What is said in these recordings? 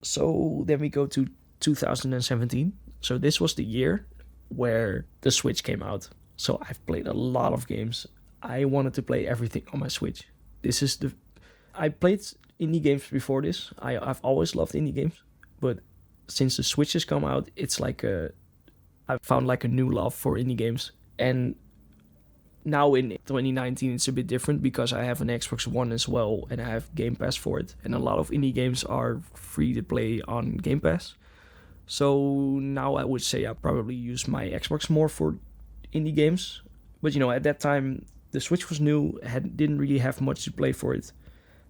So then we go to 2017. So this was the year where the Switch came out. So I've played a lot of games. I wanted to play everything on my Switch. This is the I played indie games before this. I've always loved indie games, but since the Switch has come out, it's like I found like a new love for indie games. And now in 2019, it's a bit different because I have an Xbox One as well, and I have Game Pass for it. And a lot of indie games are free to play on Game Pass. So now I would say I probably use my Xbox more for indie games. But at that time the Switch was new, didn't really have much to play for it.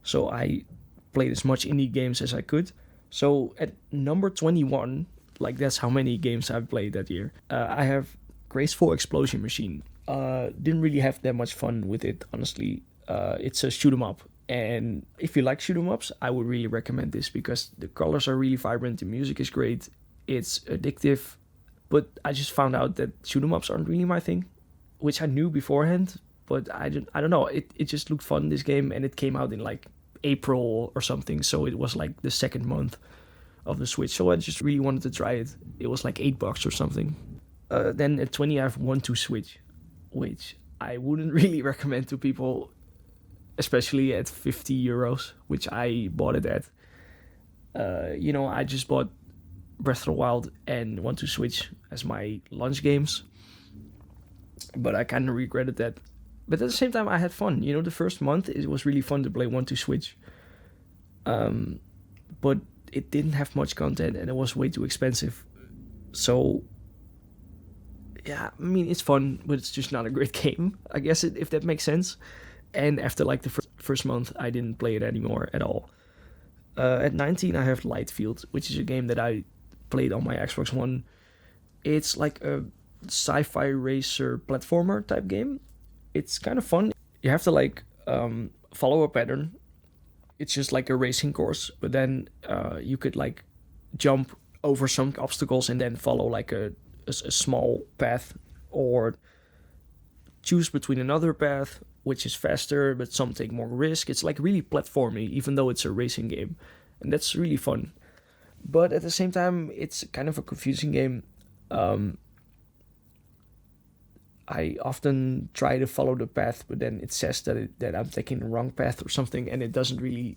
So I played as much indie games as I could. So at number 21, like that's how many games I've played that year. I have Graceful Explosion Machine. Didn't really have that much fun with it, honestly. It's a shoot 'em up, and if you like shoot 'em ups, I would really recommend this because the colors are really vibrant, the music is great, it's addictive. But I just found out that shoot 'em ups aren't really my thing, which I knew beforehand. But I don't know. It just looked fun, this game, and it came out in like April or something, so it was like the second month of the Switch. So I just really wanted to try it. It was like $8 or something. Then at 20, I have One Two Switch, which I wouldn't really recommend to people, especially at €50, which I bought it at. I just bought Breath of the Wild and One Two Switch as my launch games, but I kind of regretted that. But at the same time, I had fun. The first month it was really fun to play One Two Switch. But it didn't have much content and it was way too expensive. So yeah, I mean it's fun, but it's just not a great game, I guess, if that makes sense. And after like the first month, I didn't play it anymore at all. At 19, I have Lightfield, which is a game that I played on my Xbox One. It's like a sci-fi racer platformer type game. It's kind of fun. You have to like follow a pattern. It's just like a racing course, but then you could like jump over some obstacles and then follow like a small path, or choose between another path which is faster but some take more risk. It's like really platformy, even though it's a racing game, and that's really fun. But at the same time, it's kind of a confusing game. I often try to follow the path, but then it says that I'm taking the wrong path or something, and it doesn't really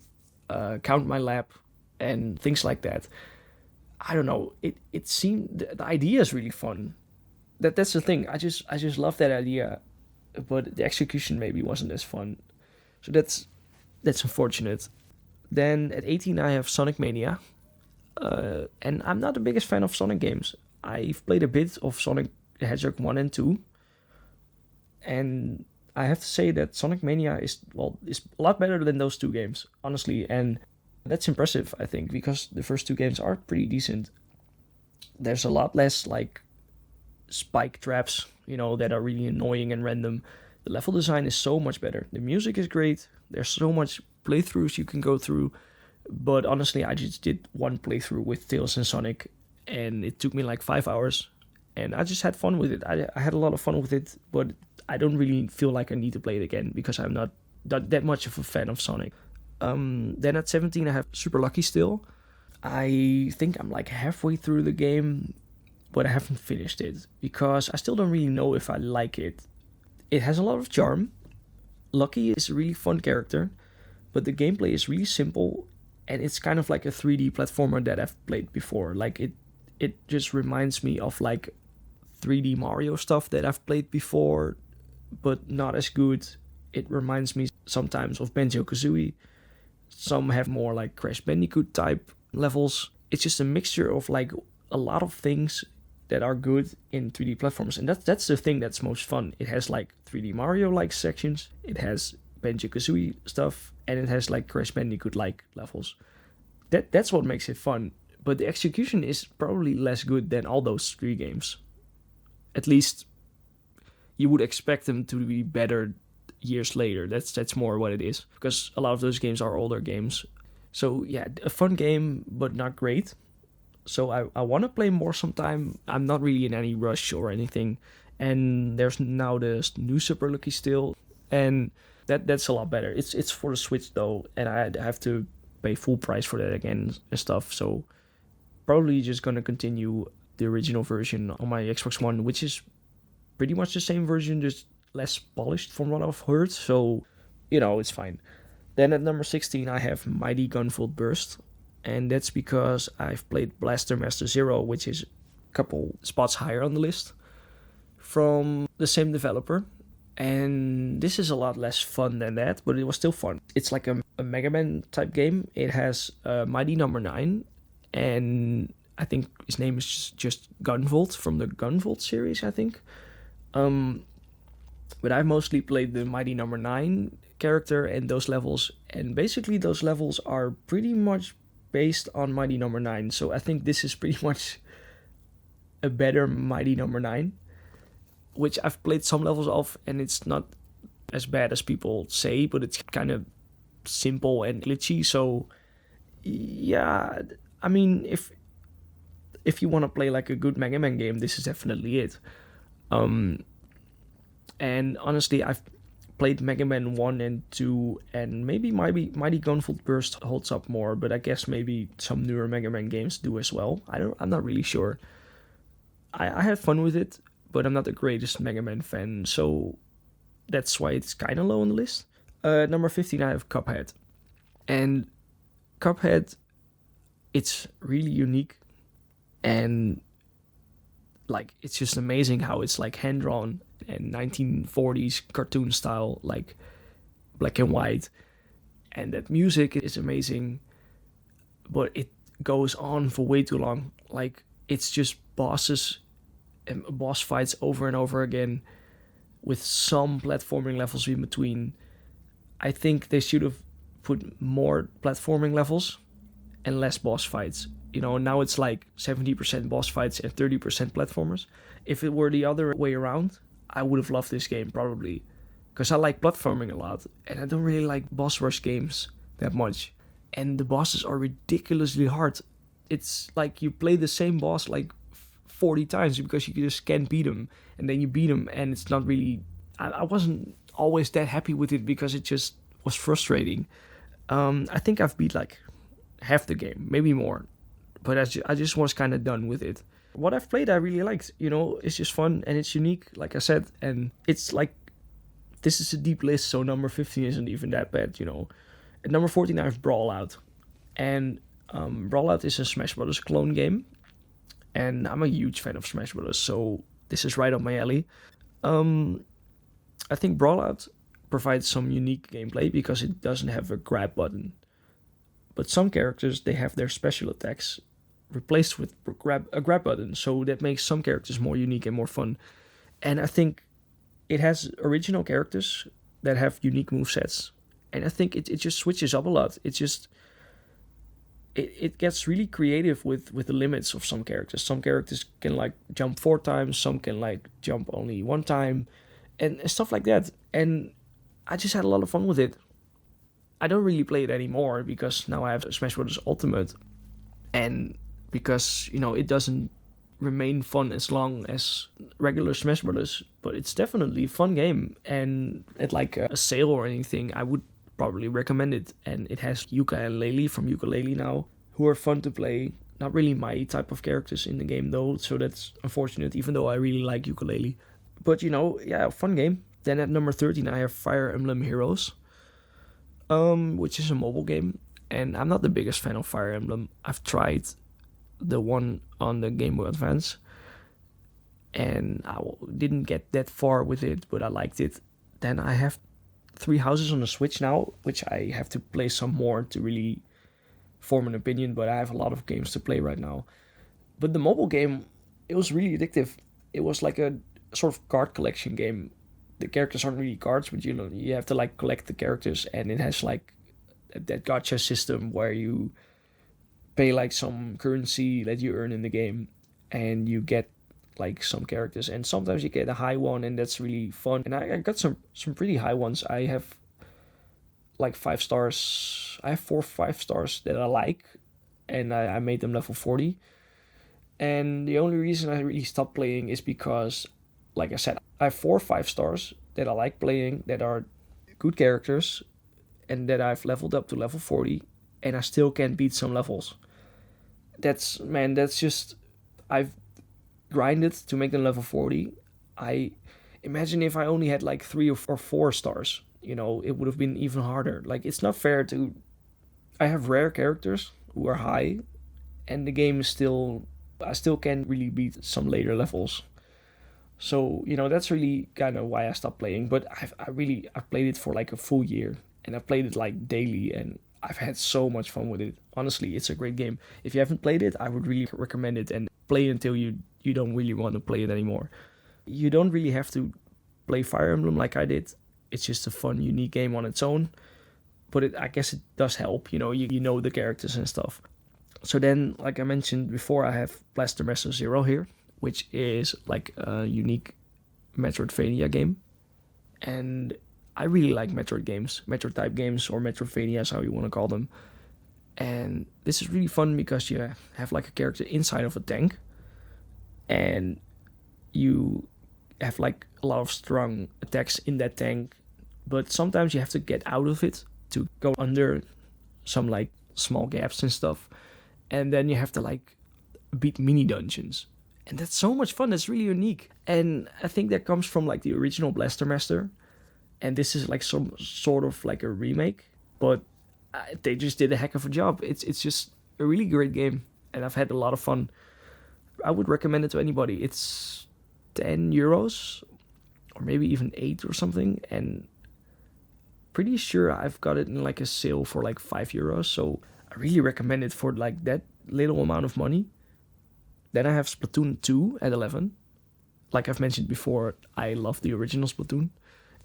count my lap and things like that. I don't know. It seemed the idea is really fun. That's the thing. I just love that idea, but the execution maybe wasn't as fun. So that's unfortunate. Then at 18, I have Sonic Mania, and I'm not the biggest fan of Sonic games. I've played a bit of Sonic the Hedgehog 1 and 2, and I have to say that Sonic Mania is a lot better than those two games, honestly, and that's impressive, I think, because the first two games are pretty decent. There's a lot less like spike traps, that are really annoying and random. The level design is so much better. The music is great. There's so much playthroughs you can go through. But honestly, I just did one playthrough with Tails and Sonic, and it took me like 5 hours. And I just had fun with it. I had a lot of fun with it, but I don't really feel like I need to play it again because I'm not that much of a fan of Sonic. Then at 17, I have Super Lucky still. I think I'm like halfway through the game, but I haven't finished it because I still don't really know if I like it. It has a lot of charm. Lucky is a really fun character, but the gameplay is really simple, and it's kind of like a 3D platformer that I've played before. Like it just reminds me of like 3D Mario stuff that I've played before, but not as good. It reminds me sometimes of Banjo-Kazooie. Some have more like Crash Bandicoot type levels. It's just a mixture of like a lot of things that are good in 3D platforms, and that's the thing that's most fun. It has like 3D Mario like sections, it has Banjo-Kazooie stuff, and it has like Crash Bandicoot like levels. That's what makes it fun. But the execution is probably less good than all those three games. At least you would expect them to be better years later. That's more what it is, because a lot of those games are older games. So yeah, a fun game, but not great. So I want to play more sometime. I'm not really in any rush or anything. And there's now the new Super Lucky still, and that's a lot better. It's for the Switch though, and I have to pay full price for that again and stuff. So probably just gonna continue the original version on my Xbox One, which is pretty much the same version, just less polished from what I've heard. So, it's fine. Then at number 16, I have Mighty Gunvolt Burst. And that's because I've played Blaster Master Zero, which is a couple spots higher on the list, from the same developer. And this is a lot less fun than that, but it was still fun. It's like a Mega Man type game. It has Mighty Number 9, and I think his name is just Gunvolt from the Gunvolt series, I think. But I mostly played the Mighty Number 9 character and those levels, and basically those levels are pretty much based on Mighty Number 9. So I think this is pretty much a better Mighty Number 9, which I've played some levels of, and it's not as bad as people say, but it's kind of simple and glitchy. So yeah, I mean, if you want to play like a good Mega Man game, this is definitely it. And honestly, I've played Mega Man 1 and 2, and maybe Mighty Gunvolt Burst holds up more, but I guess maybe some newer Mega Man games do as well. I'm not really sure. I had fun with it, but I'm not the greatest Mega Man fan, so that's why it's kind of low on the list. Number 15, I have Cuphead. And Cuphead, it's really unique, and like it's just amazing how it's like hand-drawn and 1940s cartoon style, like black and white, and that music is amazing, but it goes on for way too long. Like, it's just bosses and boss fights over and over again, with some platforming levels in between. I think they should have put more platforming levels and less boss fights. Now it's like 70% boss fights and 30% platformers. If it were the other way around, I would have loved this game probably, because I like platforming a lot, and I don't really like boss rush games that much. And the bosses are ridiculously hard. It's like you play the same boss like 40 times because you just can't beat him, and then you beat him, and it's not really... I wasn't always that happy with it because it just was frustrating. I think I've beat like half the game, maybe more, but I just was kind of done with it. What I've played, I really liked. It's just fun and it's unique, like I said, and it's like, this is a deep list, so number 15 isn't even that bad. At number 14, I have Brawlout, and Brawlout is a Smash Bros. Clone game, and I'm a huge fan of Smash Bros., so this is right up my alley. I think Brawlout provides some unique gameplay because it doesn't have a grab button, but some characters, they have their special attacks replaced with a grab button, so that makes some characters more unique and more fun. And I think it has original characters that have unique movesets, and I think it just switches up a lot. It gets really creative with the limits of some characters. Some characters can like jump 4 times, some can like jump only 1 time, and stuff like that. And I just had a lot of fun with it. I don't really play it anymore because now I have Smash Bros. Ultimate, and because it doesn't remain fun as long as regular Smash Bros. But it's definitely a fun game, and at like a sale or anything, I would probably recommend it. And it has Yuka and Laylee from Yooka-Laylee now, who are fun to play. Not really my type of characters in the game though, so that's unfortunate, even though I really like Yooka-Laylee. But yeah, fun game. Then at number 13, I have Fire Emblem Heroes, which is a mobile game, and I'm not the biggest fan of Fire Emblem. I've tried the one on the Game Boy Advance, and I didn't get that far with it, but I liked it. Then I have 3 Houses on the Switch now, which I have to play some more to really form an opinion, but I have a lot of games to play right now. But the mobile game, it was really addictive. It was like a sort of card collection game. The characters aren't really cards, but you have to like collect the characters, and it has like that gacha system where you pay like some currency that you earn in the game, and you get like some characters, and sometimes you get a high one, and that's really fun. And I got some pretty high ones. I have like 5 stars. I have 4 5 stars that I like, and I made them level 40. And the only reason I really stopped playing is because, like I said, I have 4 5 stars that I like playing, that are good characters, and that I've leveled up to level 40. and I still can't beat some levels. That's just, I've grinded to make them level 40. I imagine if I only had like 3 or 4 stars, it would have been even harder. Like, it's not fair to. I have rare characters who are high, and the game is still. I still can't really beat some later levels. So that's really kind of why I stopped playing. But I've played it for like a full year, and I've played it like daily, and I've had so much fun with it. Honestly, it's a great game. If you haven't played it, I would really recommend it, and play it until you don't really want to play it anymore. You don't really have to play Fire Emblem like I did. It's just a fun, unique game on its own. But I guess it does help. You know the characters and stuff. So then, like I mentioned before, I have Blaster Mav-Zero here, which is like a unique Metroidvania game. And I really like Metroid games, Metroid type games, or Metroidvanias, how you want to call them. And this is really fun because you have like a character inside of a tank, and you have like a lot of strong attacks in that tank, but sometimes you have to get out of it to go under some like small gaps and stuff, and then you have to like beat mini dungeons, and that's so much fun. That's really unique, and I think that comes from like the original Blaster Master, and this is like some sort of like a remake, but they just did a heck of a job. It's just a really great game, and I've had a lot of fun. I would recommend it to anybody. It's €10 or maybe even 8 or something, and pretty sure I've got it in like a sale for like €5. So I really recommend it for like that little amount of money. Then I have Splatoon 2 at 11. Like I've mentioned before, I love the original Splatoon,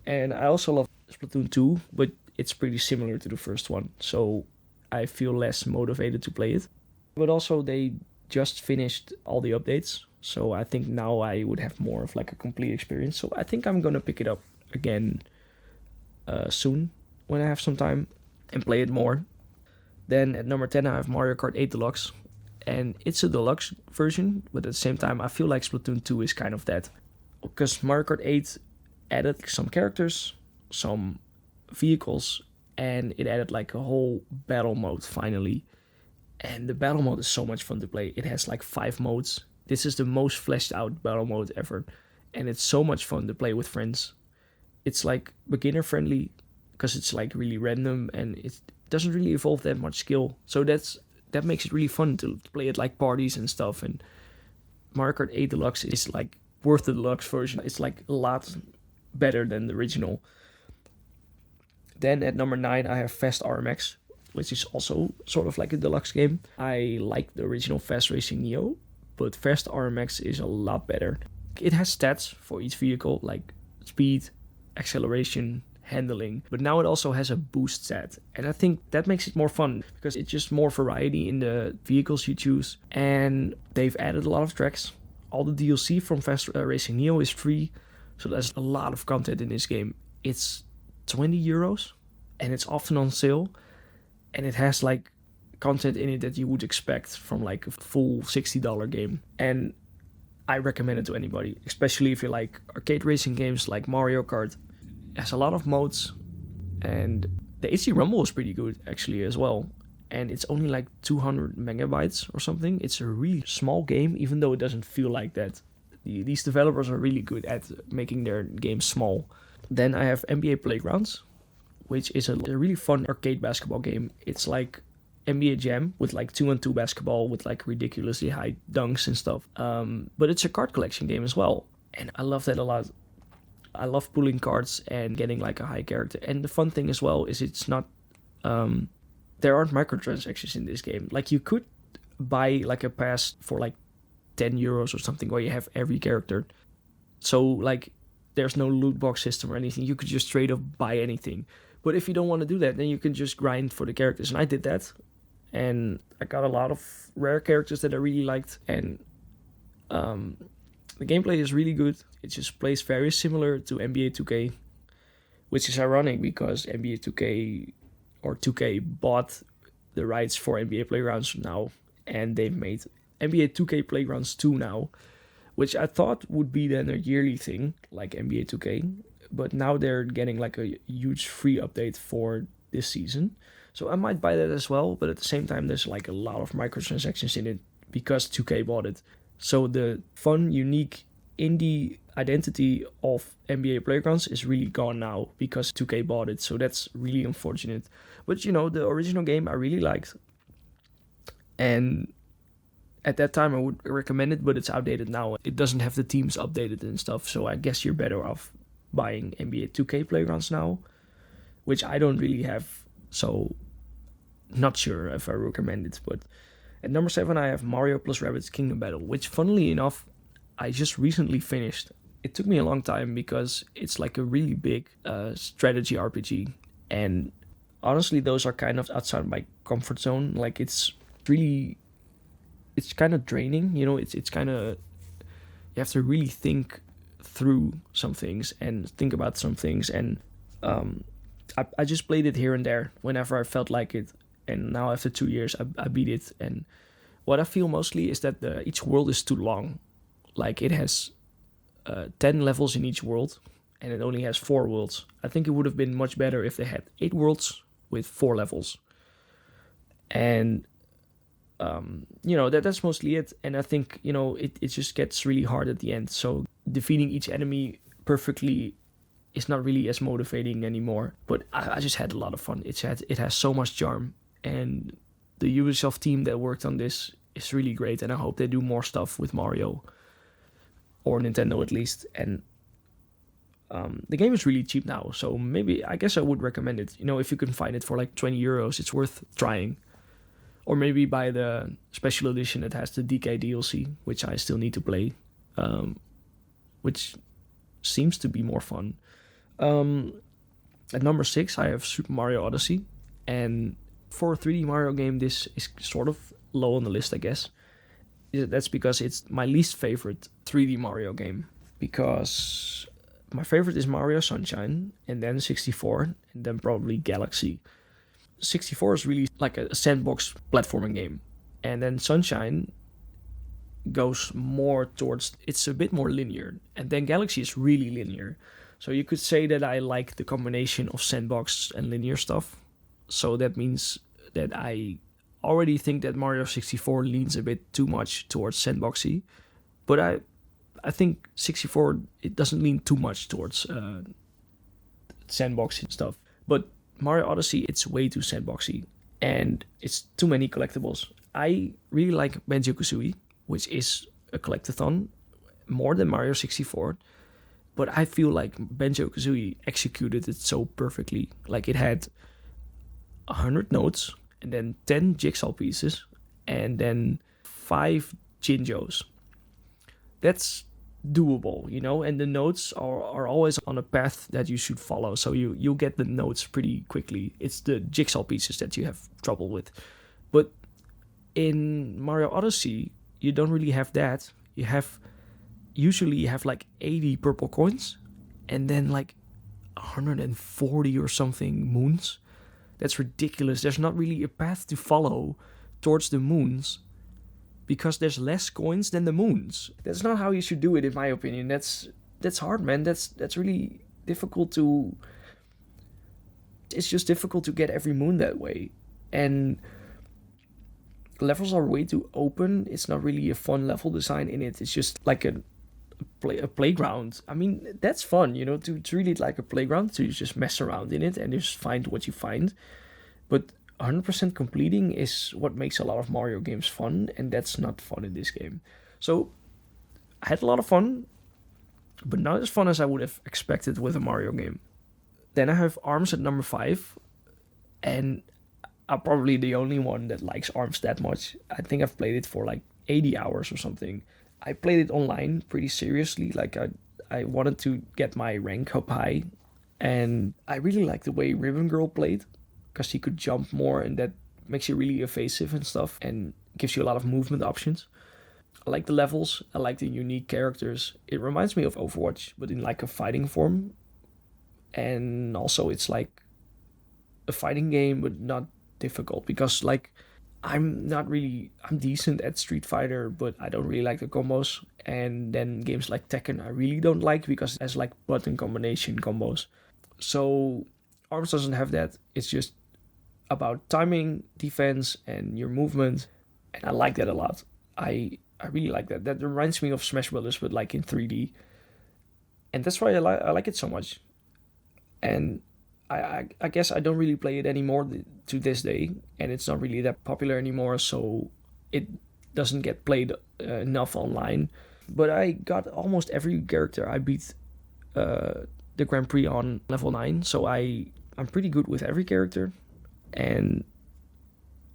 and I also love Splatoon 2, but it's pretty similar to the first one, so I feel less motivated to play it. But also they just finished all the updates, so I think now I would have more of like a complete experience. So I think I'm gonna pick it up again soon when I have some time and play it more. Then at number 10 I have Mario Kart 8 Deluxe, and it's a deluxe version, but at the same time I feel like Splatoon 2 is kind of that, because Mario Kart 8 added some characters, some vehicles, and it added like a whole battle mode finally. And the battle mode is so much fun to play. It has like 5 modes. This is the most fleshed out battle mode ever, and it's so much fun to play with friends. It's like beginner friendly because it's like really random, and it doesn't really involve that much skill, so that makes it really fun to play at like parties and stuff. And Mario Kart 8 Deluxe is like worth the deluxe version. It's like a lot better than the original. Then at number 9 I have Fast RMX, which is also sort of like a deluxe game. I like the original Fast Racing Neo, but Fast RMX is a lot better. It has stats for each vehicle, like speed, acceleration, handling, but now it also has a boost stat, and I think that makes it more fun because it's just more variety in the vehicles you choose. And they've added a lot of tracks. All the DLC from Fast Racing Neo is free, so there's a lot of content in this game. It's €20, and it's often on sale, and it has like content in it that you would expect from like a full $60 game. And I recommend it to anybody, especially if you like arcade racing games like Mario Kart. It has a lot of modes, and the AC Rumble is pretty good actually as well, and it's only like 200 megabytes or something. It's a really small game, even though it doesn't feel like that. These developers are really good at making their games small. Then I have NBA Playgrounds, which is a really fun arcade basketball game. It's like NBA Jam with like 2-on-2 basketball with like ridiculously high dunks and stuff. But it's a card collection game as well, and I love that a lot. I love pulling cards and getting like a high character. And the fun thing as well is it's not, there aren't microtransactions in this game. Like you could buy like a pass for like €10 or something where you have every character. So like there's no loot box system or anything. You could just straight up buy anything. But if you don't want to do that, then you can just grind for the characters. And I did that, and I got a lot of rare characters that I really liked. And the gameplay is really good. It just plays very similar to NBA 2K, which is ironic because NBA 2K or 2K bought the rights for NBA Playgrounds now, and they've made NBA 2K Playgrounds 2 now, which I thought would be then a yearly thing like NBA 2K, but now they're getting like a huge free update for this season. So I might buy that as well, but at the same time, there's like a lot of microtransactions in it because 2K bought it. So the fun, unique indie identity of NBA Playgrounds is really gone now because 2K bought it. So that's really unfortunate. But you know, the original game I really liked. And at that time I would recommend it, but it's outdated now. It doesn't have the teams updated and stuff. So I guess you're better off buying NBA 2K Playgrounds now, which I don't really have. So not sure if I recommend it. But at number 7 I have Mario plus Rabbids Kingdom Battle, which funnily enough I just recently finished. It took me a long time because it's like a really big strategy RPG, and honestly those are kind of outside my comfort zone. Like it's kind of draining, you know. It's kind of, you have to really think through some things and think about some things, and I just played it here and there whenever I felt like it, and now after 2 years I beat it. And what I feel mostly is that each world is too long. Like it has 10 levels in each world, and it only has 4 worlds. I think it would have been much better if they had 8 worlds with 4 levels. And you know, that's mostly it. And I think, you know, it just gets really hard at the end. So defeating each enemy perfectly is not really as motivating anymore. But I just had a lot of fun. It has so much charm, and the Ubisoft team that worked on this is really great. And I hope they do more stuff with Mario, or Nintendo at least. And the game is really cheap now, so maybe I guess I would recommend it. You know, if you can find it for like 20 euros, it's worth trying. Or maybe buy the special edition that has the DK DLC, which I still need to play, which seems to be more fun. At number 6, I have Super Mario Odyssey. And for a 3D Mario game, this is sort of low on the list, I guess. That's because it's my least favorite 3D Mario game. Because my favorite is Mario Sunshine, and then 64, and then probably Galaxy. 64 is really like a sandbox platforming game. And then Sunshine goes more towards, it's a bit more linear. And then Galaxy is really linear. So you could say that I like the combination of sandbox and linear stuff. So that means that I already think that Mario 64 leans a bit too much towards sandboxy. But I think 64, it doesn't lean too much towards sandboxy stuff. But Mario Odyssey, it's way too sandboxy, and it's too many collectibles. I really like Banjo-Kazooie, which is a collectathon, more than Mario 64, but I feel like Banjo-Kazooie executed it so perfectly. Like it had 100 notes, and then 10 jigsaw pieces, and then 5 Jinjos. That's doable, you know, and the notes are always on a path that you should follow, so you'll get the notes pretty quickly. It's the jigsaw pieces that you have trouble with. But in Mario Odyssey, you don't really have that. You usually have like 80 purple coins, and then like 140 or something moons. That's ridiculous. There's not really a path to follow towards the moons, because there's less coins than the moons. That's not how you should do it, in my opinion. That's hard, man. That's really difficult to... It's just difficult to get every moon that way. And levels are way too open. It's not really a fun level design in it. It's just like a playground. I mean, that's fun, you know, to treat it like a playground, to just mess around in it and just find what you find. But 100% completing is what makes a lot of Mario games fun, and that's not fun in this game. So I had a lot of fun, but not as fun as I would have expected with a Mario game. Then I have ARMS at number 5, and I'm probably the only one that likes ARMS that much. I think I've played it for like 80 hours or something. I played it online pretty seriously. Like I wanted to get my rank up high, and I really liked the way Ribbon Girl played, because she could jump more, and that makes you really evasive and stuff, and gives you a lot of movement options. I like the levels. I like the unique characters. It reminds me of Overwatch, but in like a fighting form. And also it's like a fighting game, but not difficult, because like I'm decent at Street Fighter, but I don't really like the combos. And then games like Tekken I really don't like, because it has like button combination combos. So ARMS doesn't have that. It's just about timing, defense, and your movement, and I like that a lot. I really like that. That reminds me of Smash Brothers, but like in 3D, and that's why I like it so much. And I guess I don't really play it anymore to this day, and it's not really that popular anymore, so it doesn't get played enough online. But I got almost every character. I beat the Grand Prix on level 9, so I'm pretty good with every character. And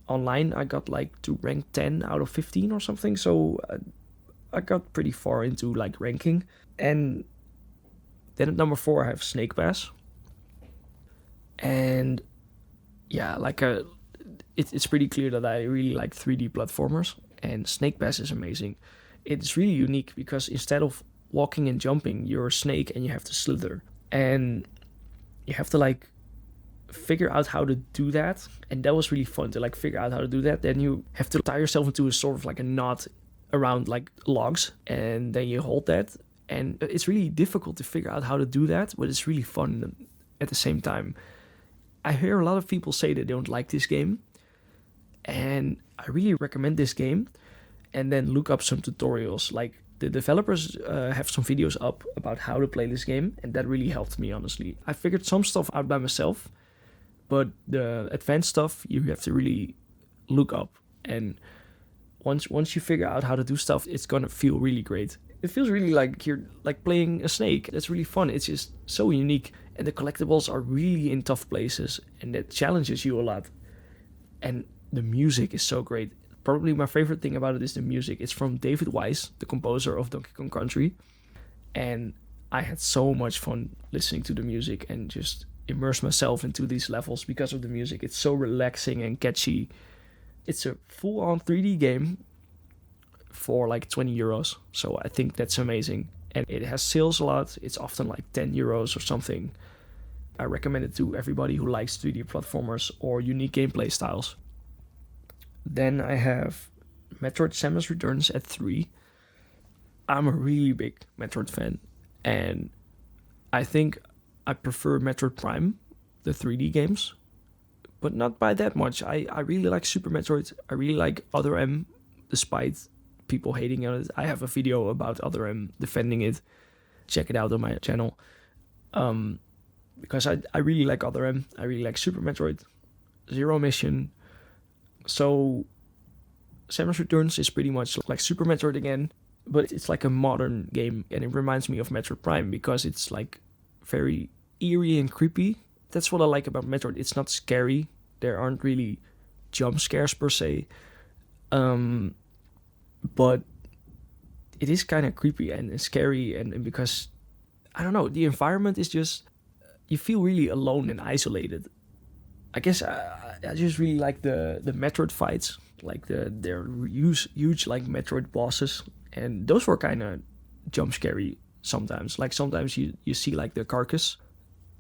online I got like to rank 10 out of 15 or something, so I got pretty far into like ranking. And then at number 4 I have Snake Pass. And yeah, it's pretty clear that I really like 3D platformers, and Snake Pass is amazing. It's really unique because instead of walking and jumping, you're a snake and you have to slither, and you have to like figure out how to do that. And that was really fun to like figure out how to do that. Then you have to tie yourself into a sort of like a knot around like logs, and then you hold that. And it's really difficult to figure out how to do that, but it's really fun at the same time. I hear a lot of people say they don't like this game, and I really recommend this game. And then look up some tutorials. Like the developers have some videos up about how to play this game, and that really helped me, honestly. I figured some stuff out by myself, but the advanced stuff you have to really look up. And once you figure out how to do stuff, it's gonna feel really great. It feels really like you're like playing a snake. That's really fun. It's just so unique, and the collectibles are really in tough places, and that challenges you a lot. And the music is so great. Probably my favorite thing about it is the music. It's from David Wise, the composer of Donkey Kong Country, and I had so much fun listening to the music and just immerse myself into these levels because of the music. It's so relaxing and catchy. It's a full-on 3D game for like 20 euros, so I think that's amazing. And it has sales a lot. It's often like 10 euros or something. I recommend it to everybody who likes 3D platformers or unique gameplay styles. Then I have Metroid Samus Returns at 3. I'm a really big Metroid fan, and I think I prefer Metroid Prime, the 3D games, but not by that much. I really like Super Metroid. I really like Other M, despite people hating on it. I have a video about Other M defending it. Check it out on my channel. Because I really like Other M. I really like Super Metroid, Zero Mission. So Samus Returns is pretty much like Super Metroid again, but it's like a modern game, and it reminds me of Metroid Prime because it's like very eerie and creepy. That's what I like about Metroid. It's not scary. There aren't really jump scares per se. But it is kind of creepy and scary, and because, I don't know, the environment is just, you feel really alone and isolated. I guess I just really like the Metroid fights, like they're huge like Metroid bosses, and those were kind of jump scary sometimes. Like sometimes you see like the carcass,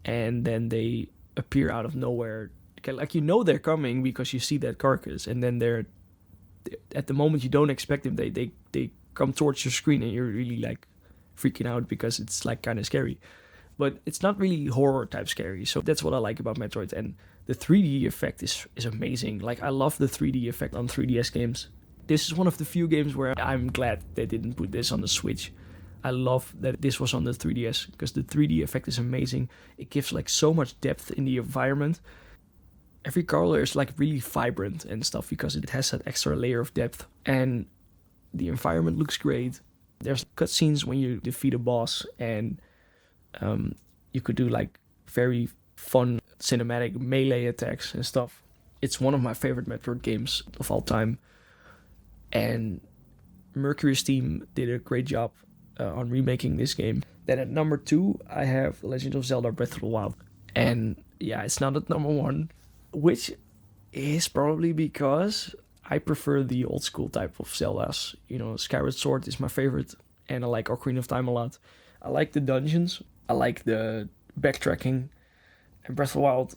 and then they appear out of nowhere. Like they're coming because you see that carcass, and then they're at the moment you don't expect them. They come towards your screen, and you're really like freaking out because it's like kind of scary. But it's not really horror type scary. So that's what I like about Metroid. And the 3D effect is amazing. Like I love the 3D effect on 3DS games. This is one of the few games where I'm glad they didn't put this on the Switch. I love that this was on the 3DS because the 3D effect is amazing. It gives like so much depth in the environment. Every color is like really vibrant and stuff because it has that extra layer of depth. And the environment looks great. There's cutscenes when you defeat a boss, and you could do like very fun cinematic melee attacks and stuff. It's one of my favorite Metroid games of all time. And Mercury's team did a great job on remaking this game. Then at number 2, I have Legend of Zelda Breath of the Wild. And yeah, it's not at number 1, which is probably because I prefer the old school type of Zeldas. Skyward Sword is my favorite, and I like Ocarina of Time a lot. I like the dungeons. I like the backtracking. And Breath of the Wild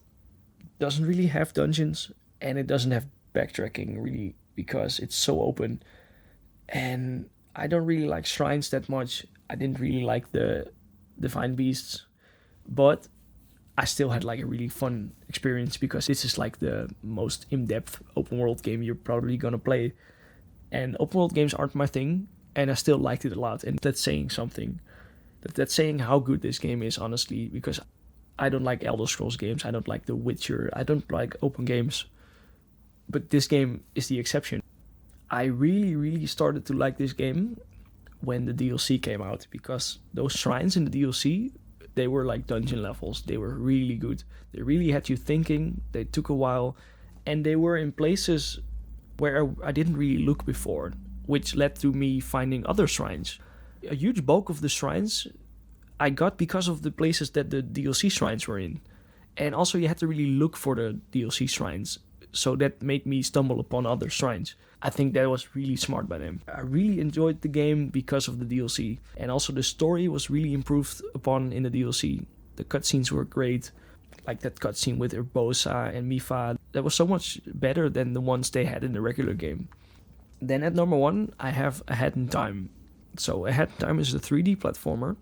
doesn't really have dungeons, and it doesn't have backtracking really because it's so open. And I don't really like shrines that much. I didn't really like the Divine Beasts, but I still had like a really fun experience because this is like the most in-depth open world game you're probably gonna play. And open world games aren't my thing, and I still liked it a lot. And that's saying something. That's saying how good this game is, honestly, because I don't like Elder Scrolls games, I don't like The Witcher, I don't like open games. But this game is the exception. I really, really started to like this game when the DLC came out, because those shrines in the DLC, they were like dungeon levels. They were really good. They really had you thinking. They took a while, and they were in places where I didn't really look before, which led to me finding other shrines. A huge bulk of the shrines I got because of the places that the DLC shrines were in. And also you had to really look for the DLC shrines. So that made me stumble upon other shrines. I think that was really smart by them. I really enjoyed the game because of the DLC. And also the story was really improved upon in the DLC. The cutscenes were great. Like that cutscene with Urbosa and Mifa. That was so much better than the ones they had in the regular game. Then at number 1, I have Ahead in Time. So Ahead in Time is a 3D platformer.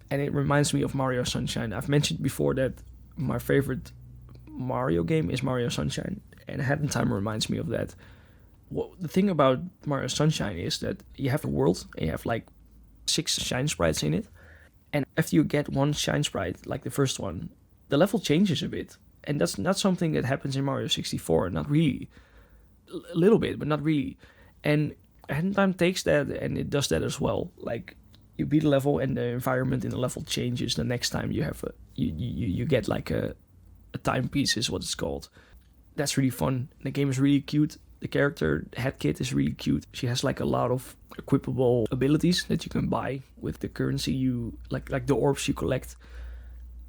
And it reminds me of Mario Sunshine. I've mentioned before that my favorite Mario game is Mario Sunshine. And Ahead in Time reminds me of that. Well, the thing about Mario Sunshine is that you have a world and you have like 6 shine sprites in it. And after you get one shine sprite, like the first one, the level changes a bit. And that's not something that happens in Mario 64, not really. A little bit, but not really. And Ahead in Time takes that and it does that as well. Like you beat a level and the environment in the level changes the next time you have you get like a timepiece is what it's called. That's really fun. The game is really cute. The character, Head Kid, is really cute. She has like a lot of equipable abilities that you can buy with the currency you like the orbs you collect.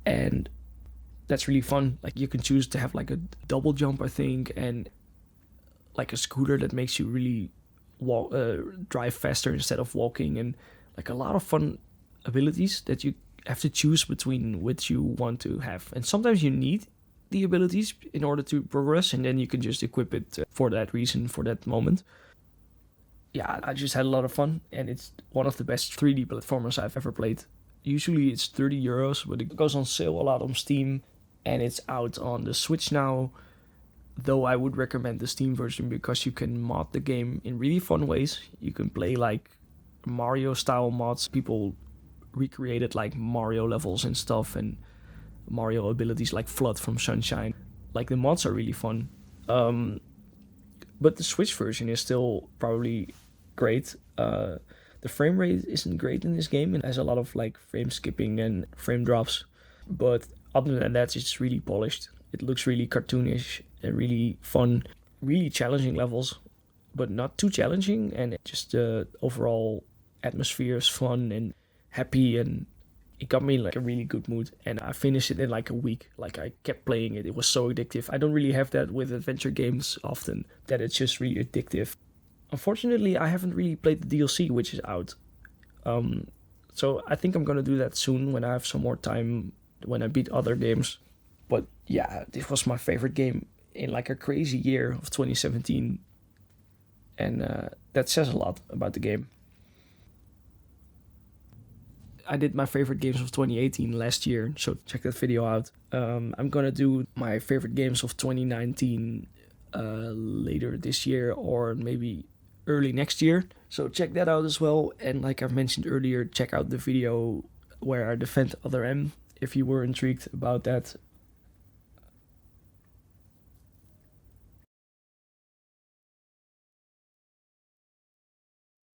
And that's really fun. Like you can choose to have like a double jump, I think, and like a scooter that makes you really drive faster instead of walking, and like a lot of fun abilities that you have to choose between which you want to have. And sometimes you need the abilities in order to progress, and then you can just equip it for that reason, for that moment. Yeah, I just had a lot of fun, and it's one of the best 3D platformers I've ever played. Usually it's 30 euros, but it goes on sale a lot on Steam, and it's out on the Switch now. Though I would recommend the Steam version because you can mod the game in really fun ways. You can play like Mario style mods. People recreated like Mario levels and stuff, and Mario abilities like Flood from Sunshine. Like the mods are really fun. But the Switch version is still probably great. The frame rate isn't great in this game. It has a lot of like frame skipping and frame drops. But other than that, it's really polished. It looks really cartoonish and really fun. Really challenging levels, but not too challenging. And just the overall atmosphere is fun and happy, and it got me in like a really good mood. And I finished it in like a week. Like I kept playing it. It was so addictive. I don't really have that with adventure games often, that it's just really addictive. Unfortunately, I haven't really played the DLC, which is out. So I think I'm gonna do that soon when I have some more time, when I beat other games. But yeah, this was my favorite game in like a crazy year of 2017. And that says a lot about the game. I did my favorite games of 2018 last year, so check that video out. I'm gonna do my favorite games of 2019 later this year, or maybe early next year. So check that out as well. And like I've mentioned earlier, check out the video where I defend Other M if you were intrigued about that.